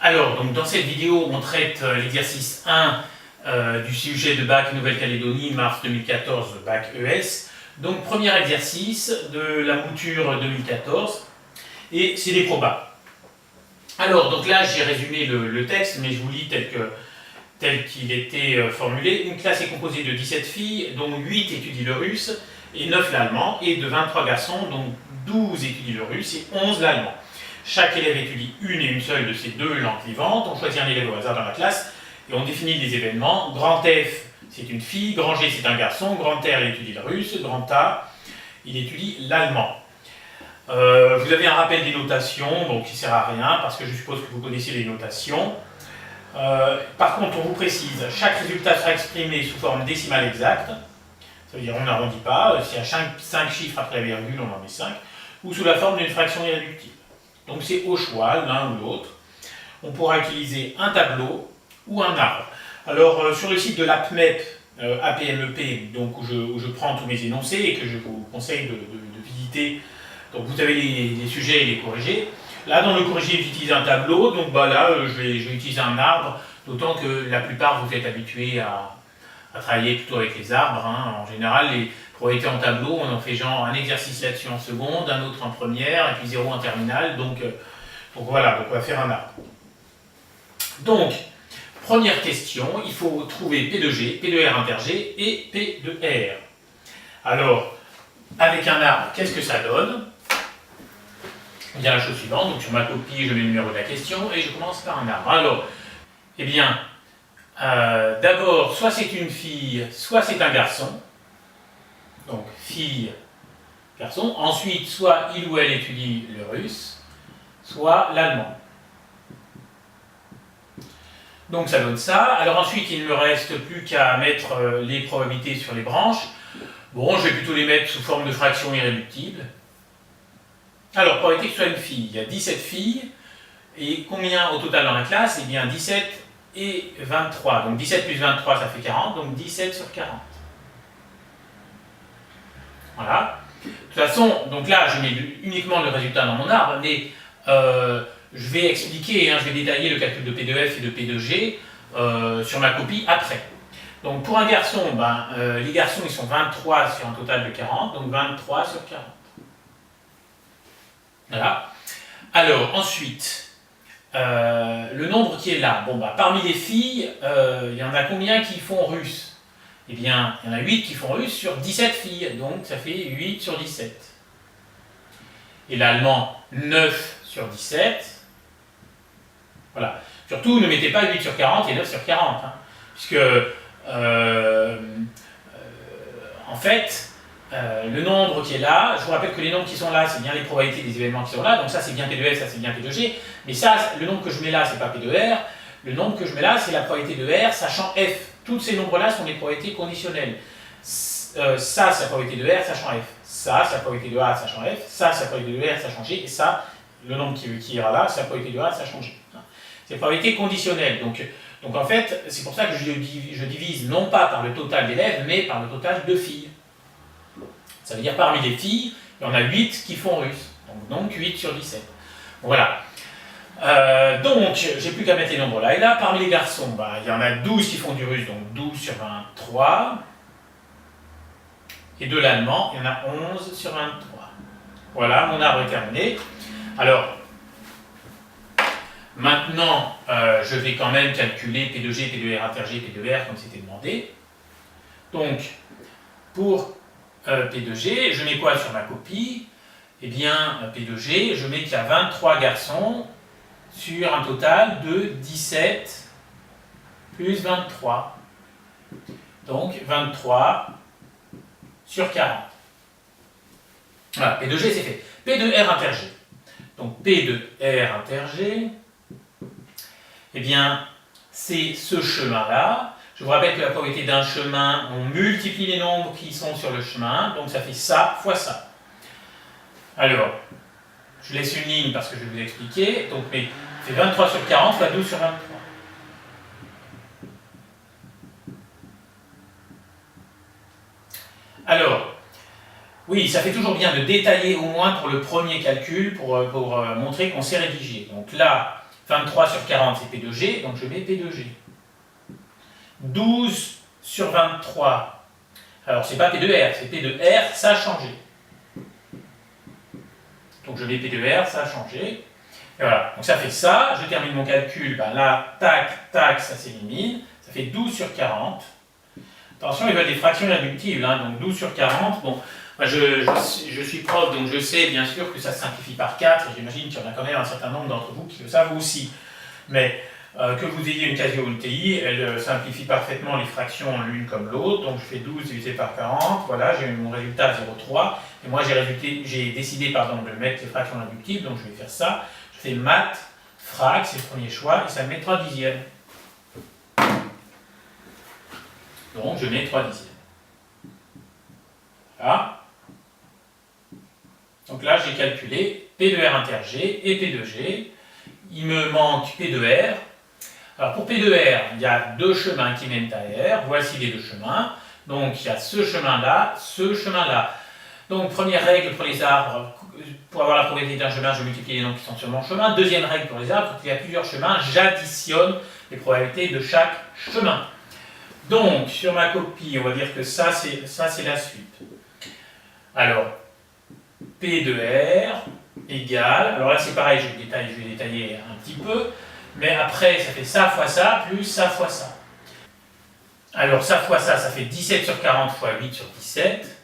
Alors, donc, dans cette vidéo, on traite l'exercice 1 du sujet de bac Nouvelle-Calédonie, mars 2014, bac ES. Donc, premier exercice de la mouture 2014, et c'est des probas. Alors, donc là, j'ai résumé le texte, mais je vous lis tel qu'il était formulé. Une classe est composée de 17 filles, dont 8 étudient le russe, et 9 l'allemand, et de 23 garçons, dont 12 étudient le russe et 11 l'allemand. Chaque élève étudie une et une seule de ces deux langues vivantes. On choisit un élève au hasard dans la classe et on définit les événements. Grand F, c'est une fille. Grand G, c'est un garçon. Grand R, il étudie le russe. Grand A, il étudie l'allemand. Vous avez un rappel des notations, donc qui ne sert à rien parce que je suppose que vous connaissez les notations. Par contre, on vous précise, chaque résultat sera exprimé sous forme décimale exacte. Ça veut dire on n'arrondit pas. S'il y a 5 chiffres après la virgule, on en met 5. Ou sous la forme d'une fraction irréductible. Donc c'est au choix, l'un ou l'autre. On pourra utiliser un tableau ou un arbre. Alors sur le site de l'APMEP, APMEP, donc où je prends tous mes énoncés et que je vous conseille de visiter, donc vous avez les sujets et les corrigés. Là dans le corrigé j'utilise un tableau, donc là je vais utiliser un arbre, d'autant que la plupart vous êtes habitués à travailler plutôt avec les arbres. En général, les probabilités en tableau, on en fait genre un exercice là-dessus en seconde, un autre en première, et puis 0 en terminale. Donc voilà, donc on va faire un arbre. Donc, première question, il faut trouver P de G, P de R inter G et P de R. Alors, avec un arbre, qu'est-ce que ça donne? Il y a la chose suivante, donc sur ma copie, je mets le numéro de la question, et je commence par un arbre. Alors, eh bien, d'abord, soit c'est une fille, soit c'est un garçon. Donc, fille, garçon. Ensuite, soit il ou elle étudie le russe, soit l'allemand. Donc, ça donne ça. Alors ensuite, il ne me reste plus qu'à mettre les probabilités sur les branches. Bon, je vais plutôt les mettre sous forme de fraction irréductible. Alors, probabilité que ce soit une fille. Il y a 17 filles. Et combien au total dans la classe? Eh bien, 17 et 23. Donc 17 plus 23, ça fait 40. Donc 17 sur 40. Voilà. De toute façon, donc là, je mets uniquement le résultat dans mon arbre, mais je vais expliquer, je vais détailler le calcul de P de F et de P de G sur ma copie après. Donc pour un garçon, les garçons, ils sont 23 sur un total de 40, donc 23 sur 40. Voilà. Alors, ensuite, le nombre qui est là. Parmi les filles, il y en a combien qui font russe? Eh bien, il y en a 8 qui font russe sur 17 filles, donc ça fait 8 sur 17. Et l'allemand, 9 sur 17. Voilà. Surtout, ne mettez pas 8 sur 40 et 9 sur 40, puisque, en fait, le nombre qui est là, je vous rappelle que les nombres qui sont là, c'est bien les probabilités des événements qui sont là, donc ça c'est bien P de F, ça c'est bien P de G, mais ça, le nombre que je mets là, c'est pas P de R, le nombre que je mets là, c'est la probabilité de R, sachant F. Tous ces nombres-là sont des probabilités conditionnelles. Ça, c'est la probabilité de R, sachant F. Ça, c'est la probabilité de A, sachant F. Ça, c'est la probabilité de R, sachant G. Et ça, le nombre qui ira là, c'est la probabilité de A, sachant G. C'est la probabilité conditionnelle. Donc en fait, c'est pour ça que je divise non pas par le total d'élèves, mais par le total de filles. Ça veut dire parmi les filles, il y en a 8 qui font russe. Donc 8 sur 17. Voilà. Donc, j'ai plus qu'à mettre les nombres là. Et là, parmi les garçons, il y en a 12 qui font du russe, donc 12 sur 23. Et de l'allemand, il y en a 11 sur 23. Voilà, mon arbre est terminé. Alors, maintenant, je vais quand même calculer P de G, P de R inter G, P de R, comme c'était demandé. Donc, pour P de G, je mets quoi sur ma copie? Eh bien, P de G, je mets qu'il y a 23 garçons sur un total de 17 plus 23. Donc 23 sur 40. Voilà, P de G c'est fait. P de R inter G. Donc P de R inter G, eh bien, c'est ce chemin-là. Je vous rappelle que la probabilité d'un chemin, on multiplie les nombres qui sont sur le chemin, donc ça fait ça fois ça. Alors, je laisse une ligne parce que je vais vous expliquer. Donc, c'est 23 sur 40 fois 12 sur 23. Alors, oui, ça fait toujours bien de détailler au moins pour le premier calcul, pour montrer qu'on sait rédiger. Donc là, 23 sur 40, c'est P de G, donc je mets P de G. 12 sur 23, alors c'est pas P de R, c'est P de R, ça a changé. Donc je mets P de R, ça a changé. Et voilà, donc ça fait ça, je termine mon calcul, ben là, tac, tac, ça s'élimine, ça fait 12 sur 40. Attention, ils veulent des fractions irréductibles, hein, donc 12 sur 40, bon, moi je suis prof, donc je sais bien sûr que ça se simplifie par 4, et j'imagine qu'il y en a quand même un certain nombre d'entre vous qui le savent aussi. Mais que vous ayez une quasi-UTI, elle simplifie parfaitement les fractions l'une comme l'autre, donc je fais 12 divisé par 40, voilà, j'ai eu mon résultat à 0,3, et moi j'ai décidé de mettre les fractions irréductibles, donc je vais faire ça, je fais maths, frac, c'est le premier choix, et ça me met 3 dixièmes. Donc je mets 3 dixièmes. Voilà. Donc là j'ai calculé P de R inter G et P de G. Il me manque P de R. Alors pour P de R, il y a deux chemins qui mènent à R. Voici les deux chemins. Donc il y a ce chemin-là, ce chemin-là. Donc première règle pour les arbres, pour avoir la probabilité d'un chemin, je multiplie les nombres qui sont sur mon chemin. Deuxième règle pour les arbres, quand il y a plusieurs chemins, j'additionne les probabilités de chaque chemin. Donc, sur ma copie, on va dire que ça c'est la suite. Alors, P de R égale, alors là c'est pareil, je vais détailler un petit peu, mais après ça fait ça fois ça, plus ça fois ça. Alors ça fois ça fait 17 sur 40 fois 8 sur 17.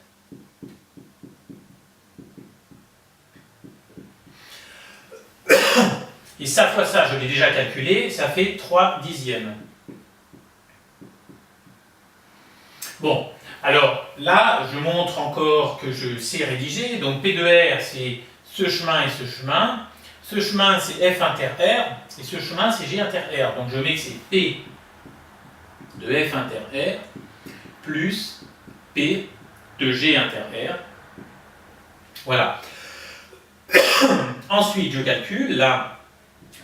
Et ça fois ça, je l'ai déjà calculé, ça fait 3 dixièmes. Bon, alors là, je montre encore que je sais rédiger. Donc P de R, c'est ce chemin et ce chemin. Ce chemin, c'est F inter R. Et ce chemin, c'est G inter R. Donc je mets que c'est P de F inter R plus P de G inter R. Voilà. Ensuite, je calcule. Là,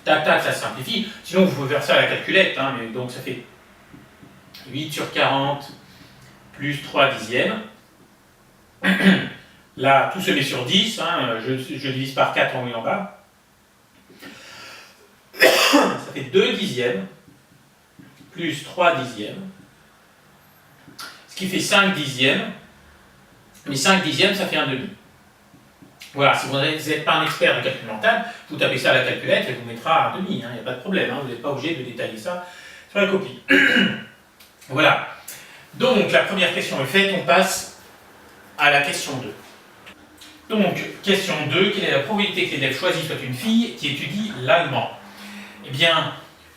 tac, tac, ça simplifie. Sinon, vous pouvez faire ça à la calculette. Hein, mais donc ça fait 8 sur 40 plus 3 dixièmes. Là, tout se met sur 10, hein, je divise par 4 en haut et en bas. Ça fait 2 dixièmes, plus 3 dixièmes, ce qui fait 5 dixièmes. Mais 5 dixièmes, ça fait un demi. Voilà, si vous n'êtes pas un expert de calcul mental, vous tapez ça à la calculette, elle vous mettra un demi, il n'y a pas de problème, hein, vous n'êtes pas obligé de détailler ça sur la copie. Voilà. Donc, la première question est faite, on passe à la question 2. Donc, question 2, quelle est la probabilité que l'élève choisi soit une fille qui étudie l'allemand? Eh bien,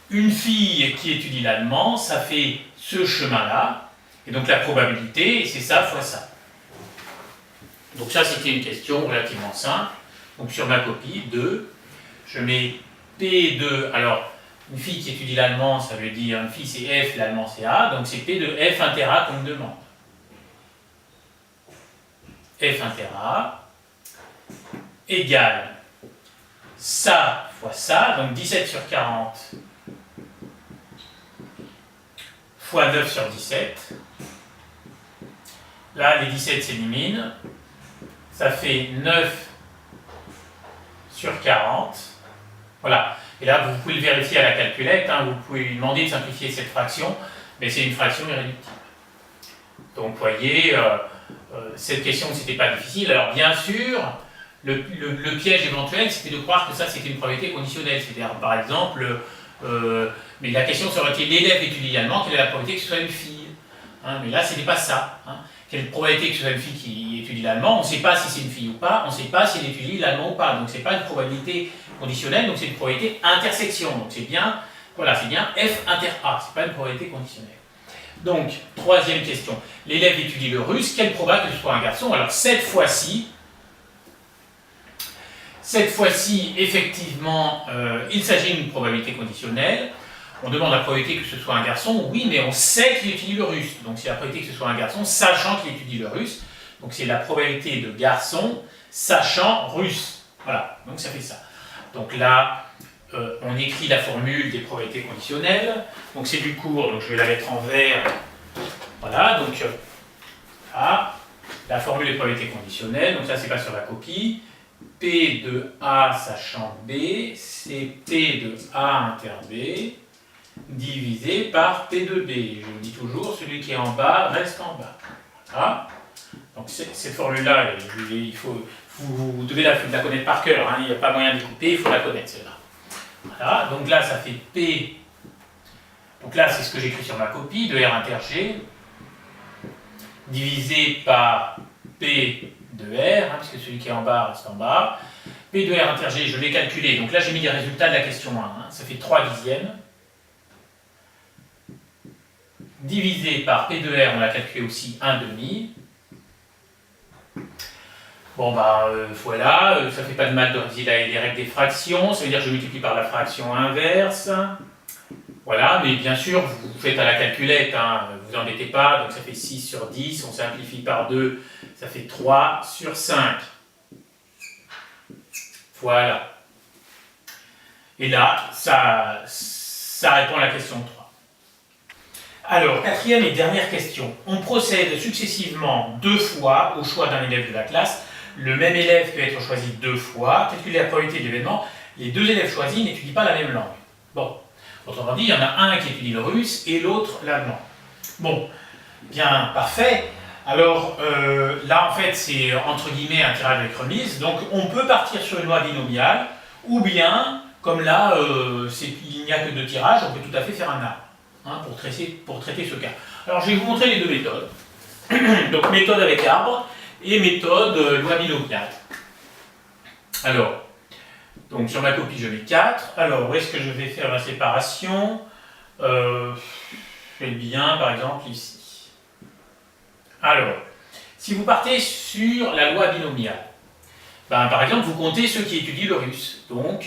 une fille qui étudie l'allemand, ça fait ce chemin-là, et donc la probabilité, c'est ça fois ça. Donc ça, c'était une question relativement simple. Donc sur ma copie, 2, je mets P2, alors, une fille qui étudie l'allemand, ça veut dire, une fille c'est F, l'allemand c'est A, donc c'est P de F inter A qu'on me demande. F inter A égale ça fois ça, donc 17 sur 40 fois 9 sur 17. Là, les 17 s'éliminent. Ça fait 9 sur 40. Voilà. Et là, vous pouvez le vérifier à la calculette, hein, vous pouvez lui demander de simplifier cette fraction, mais c'est une fraction irréductible. Donc, vous voyez, cette question, c'était pas difficile. Alors, bien sûr, le piège éventuel, c'était de croire que ça, c'était une probabilité conditionnelle. C'est-à-dire, par exemple, mais la question serait l'élève étudie l'allemand, quelle est la probabilité que ce soit une fille, hein, mais là, ce n'était pas ça. Hein. Quelle probabilité que ce soit une fille qui étudie l'allemand, on ne sait pas si c'est une fille ou pas, on ne sait pas si elle étudie l'allemand ou pas. Donc, ce n'est pas une probabilité conditionnelle, donc c'est une probabilité intersection. Donc, c'est bien, voilà, c'est bien F inter A, ce n'est pas une probabilité conditionnelle. Donc, troisième question. L'élève étudie le russe, quelle probabilité que ce soit un garçon? Alors, cette fois-ci, effectivement, il s'agit d'une probabilité conditionnelle. On demande la probabilité que ce soit un garçon, oui, mais on sait qu'il étudie le russe. Donc c'est la probabilité que ce soit un garçon, sachant qu'il étudie le russe. Donc c'est la probabilité de garçon, sachant russe. Voilà, donc ça fait ça. Donc là, on écrit la formule des probabilités conditionnelles. Donc c'est du cours, donc je vais la mettre en vert. Voilà, donc là, la formule des probabilités conditionnelles. Donc ça, c'est pas sur la copie. P de A sachant B, c'est P de A inter B divisé par P de B. Je vous dis toujours, celui qui est en bas reste en bas. Voilà. Donc cette formule-là, vous devez la connaître par cœur, hein. Il n'y a pas moyen d'y couper, il faut la connaître celle-là. Voilà, donc là ça fait P, donc là c'est ce que j'écris sur ma copie, de R inter G, divisé par P de R, hein, puisque celui qui est en bas reste en bas. P de R inter G, je l'ai calculé, donc là j'ai mis les résultats de la question 1, hein, ça fait 3 dixièmes. Divisé par P de R, on l'a calculé aussi 1 demi. Bon voilà, ça fait pas de mal de réviser les règles des fractions, ça veut dire que je multiplie par la fraction inverse. Voilà, mais bien sûr, vous faites à la calculette, hein, vous embêtez pas, donc ça fait 6 sur 10, on simplifie par 2, ça fait 3 sur 5. Voilà. Et là, ça répond à la question 3. Alors, quatrième et dernière question. On procède successivement 2 fois au choix d'un élève de la classe. Le même élève peut être choisi 2 fois. Calculer la probabilité de l'événement. Les 2 élèves choisis n'étudient pas la même langue. Bon, autrement dit, il y en a un qui étudie le russe et l'autre l'allemand. Bon, bien, parfait. Alors, là, en fait, c'est entre guillemets un tirage avec remise. Donc, on peut partir sur une loi binomiale, ou bien, comme là, il n'y a que 2 tirages, on peut tout à fait faire un arbre, hein, pour traiter ce cas. Alors, je vais vous montrer les 2 méthodes. Donc, méthode avec arbre et méthode loi binomiale. Alors, donc sur ma copie, je mets 4. Alors, où est-ce que je vais faire la séparation? Je fais bien, par exemple, ici. Alors, si vous partez sur la loi binomiale, par exemple, vous comptez ceux qui étudient le russe. Donc,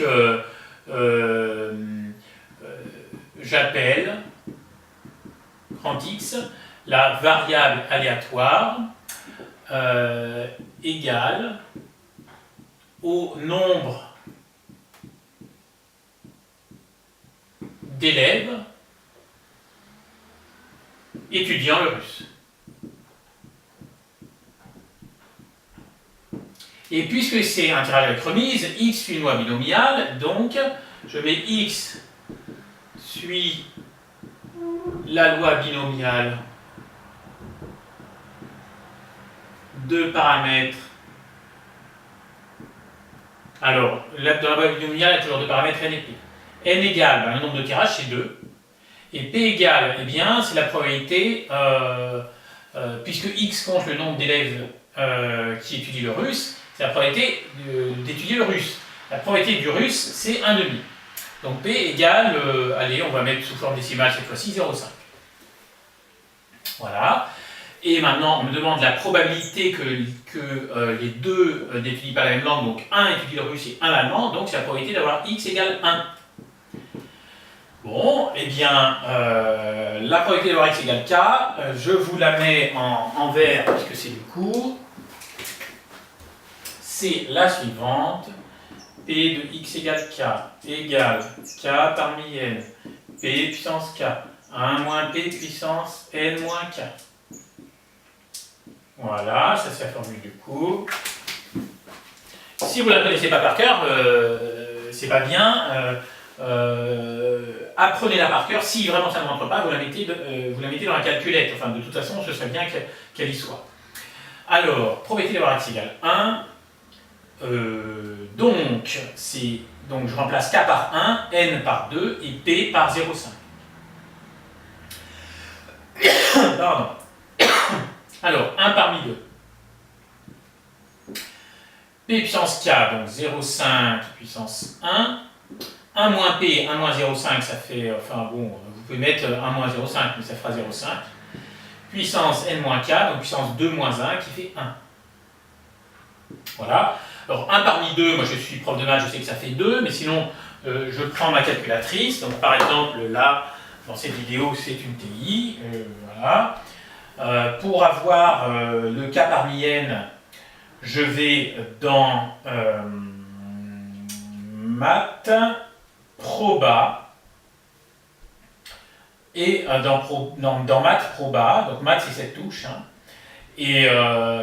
j'appelle grand X la variable aléatoire égale au nombre d'élèves étudiant le russe. Et puisque c'est un tirage avec remise, x suit une loi binomiale, donc je mets x suit la loi binomiale de paramètres. Alors, dans la loi binomiale, il y a toujours deux paramètres n et p. N égale, le nombre de tirages, c'est 2. Et p égale, eh bien, c'est la probabilité, puisque x compte le nombre d'élèves qui étudient le russe, c'est la probabilité d'étudier le russe. La probabilité du russe, c'est 1,5. Donc p égale, allez, on va mettre sous forme décimale cette fois-ci, 0,5. Voilà. Et maintenant, on me demande la probabilité que les deux n'étudient pas la même langue, donc un étudie le russe et un l'allemand, donc c'est la probabilité d'avoir x égale 1. Bon, eh bien, la probabilité d'avoir x égale k, je vous la mets en vert puisque c'est du cours. C'est la suivante. P de x égale k égale k parmi n, p puissance k, 1 moins p puissance n moins k. Voilà, ça c'est la formule du cours. Si vous ne la connaissez pas par cœur, c'est pas bien. Apprenez-la par cœur. Si vraiment ça ne rentre pas, vous la mettez dans la calculette. Enfin, de toute façon, ce serait bien qu'elle y soit. Alors, probabilité d'avoir x égale 1. Donc, je remplace k par 1, n par 2 et p par 0,5. Pardon. Alors, 1 parmi 2. P puissance k, donc 0,5 puissance 1. 1 moins p, 1 moins 0,5, ça fait, enfin bon, vous pouvez mettre 1 moins 0,5, mais ça fera 0,5. Puissance n moins k, donc puissance 2 moins 1, qui fait 1. Voilà. Alors, 1 parmi 2, moi je suis prof de maths, je sais que ça fait 2, mais sinon, je prends ma calculatrice. Donc, par exemple, là, dans cette vidéo, c'est une TI. Voilà. Pour avoir le k parmi n, je vais dans maths, proba, et dans maths proba, donc maths c'est cette touche, hein, Et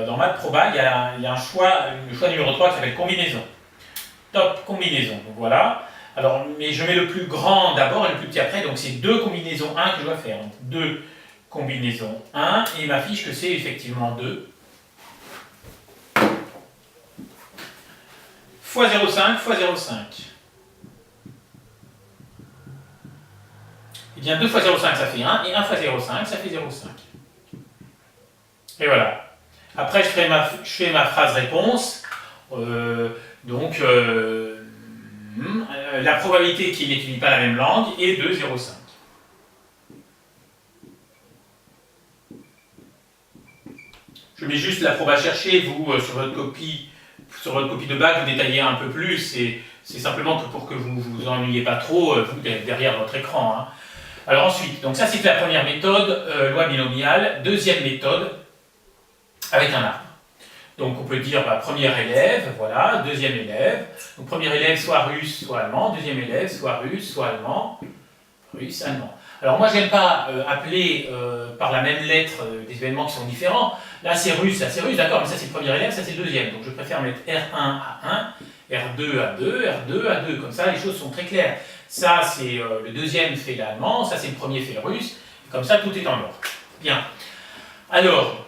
dans Math Proba, il y a le choix numéro 3 qui s'appelle combinaison. Top, combinaison. Donc voilà. Alors, mais je mets le plus grand d'abord et le plus petit après, donc c'est 2 combinaisons 1 que je dois faire. Donc 2 combinaisons 1, et il m'affiche que c'est effectivement 2 fois 0,5 fois 0,5. Et bien 2 fois 0,5 ça fait 1, et 1 fois 0,5 ça fait 0,5. Et voilà. Après je fais ma phrase réponse. La probabilité qu'il n'étudie pas la même langue est de 0,5. Je mets juste la probe à chercher, vous, sur votre copie de bac, vous détaillez un peu plus, c'est simplement pour que vous ne vous ennuyez pas trop, vous, derrière votre écran. Hein. Alors ensuite, donc ça c'est la première méthode, loi binomiale. Deuxième méthode, avec un arbre. Donc on peut dire premier élève, voilà, deuxième élève. Donc premier élève soit russe, soit allemand, deuxième élève soit russe, soit allemand, russe, allemand. Alors moi j'aime pas appeler par la même lettre des événements qui sont différents. Là c'est russe, d'accord, mais ça c'est le premier élève, ça c'est le deuxième. Donc je préfère mettre R1 à 1, R2 à 2, R2 à 2. Comme ça les choses sont très claires. Ça c'est le deuxième fait l'allemand, ça c'est le premier fait le russe. Comme ça tout est en ordre. Bien. Alors,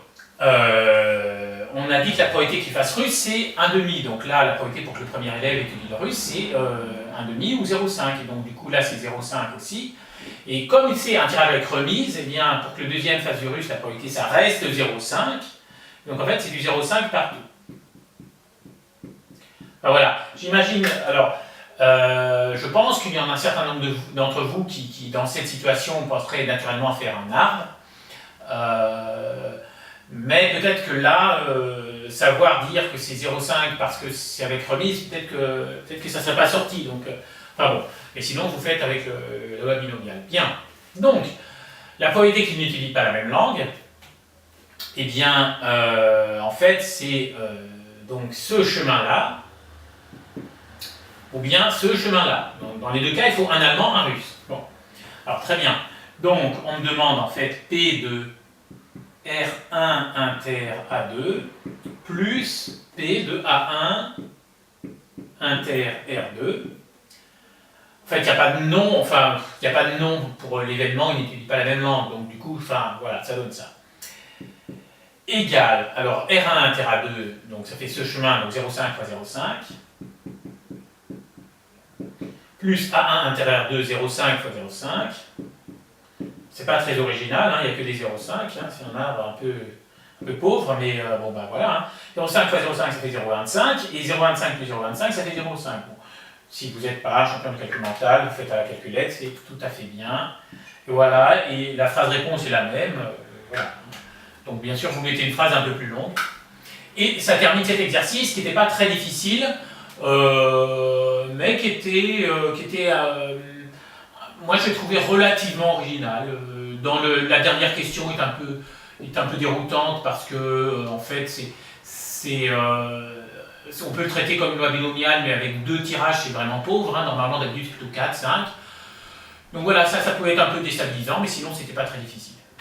on a dit que la probabilité qu'il fasse russe, c'est 1,5. Donc là, la probabilité pour que le premier élève étudie le russe, c'est 1,5 ou 0,5. Et donc du coup, là, c'est 0,5 aussi. Et comme c'est un tirage avec remise, eh bien, pour que le deuxième fasse du russe, la probabilité, ça reste 0,5. Donc en fait, c'est du 0,5 partout. Ben voilà, j'imagine... Alors, je pense qu'il y en a un certain nombre d'entre vous qui, dans cette situation, penseraient naturellement faire un arbre. Mais peut-être que là, savoir dire que c'est 0,5 parce que c'est avec remise, peut-être que ça ne serait pas sorti. Donc, enfin bon. Mais sinon, vous faites avec la loi binomiale. Bien. Donc, la probabilité qu'ils n'utilisent pas la même langue, eh bien, en fait, c'est donc ce chemin-là, ou bien ce chemin-là. Donc, dans les deux cas, il faut un allemand, un russe. Bon. Alors, très bien. Donc, on me demande en fait P de R1 inter A2 plus P de A1 inter R2. En fait, il n'y a pas de nom, pour l'événement, il n'utilise pas la même langue, donc du coup, voilà, ça donne ça. Égal, alors R1 inter A2, donc ça fait ce chemin, donc 0,5 fois 0,5, plus A1 inter R2, 0,5 fois 0,5. C'est pas très original, hein, il n'y a que des 0,5, hein, c'est un arbre un peu pauvre, mais bon ben voilà. 0,5 fois 0,5 ça fait 0,25, et 0,25 plus 0,25 ça fait 0,5. Bon, si vous n'êtes pas champion de calcul mental, vous faites à la calculette, c'est tout à fait bien. Et voilà, et la phrase réponse est la même. Voilà. Donc bien sûr, vous mettez une phrase un peu plus longue. Et ça termine cet exercice qui n'était pas très difficile, mais qui était moi je l'ai trouvé relativement original. La dernière question est un peu déroutante parce que en fait on peut le traiter comme une loi binomiale, mais avec 2 tirages c'est vraiment pauvre, hein. Normalement d'habitude c'est plutôt 4, 5. Donc voilà, ça pouvait être un peu déstabilisant, mais sinon c'était pas très difficile.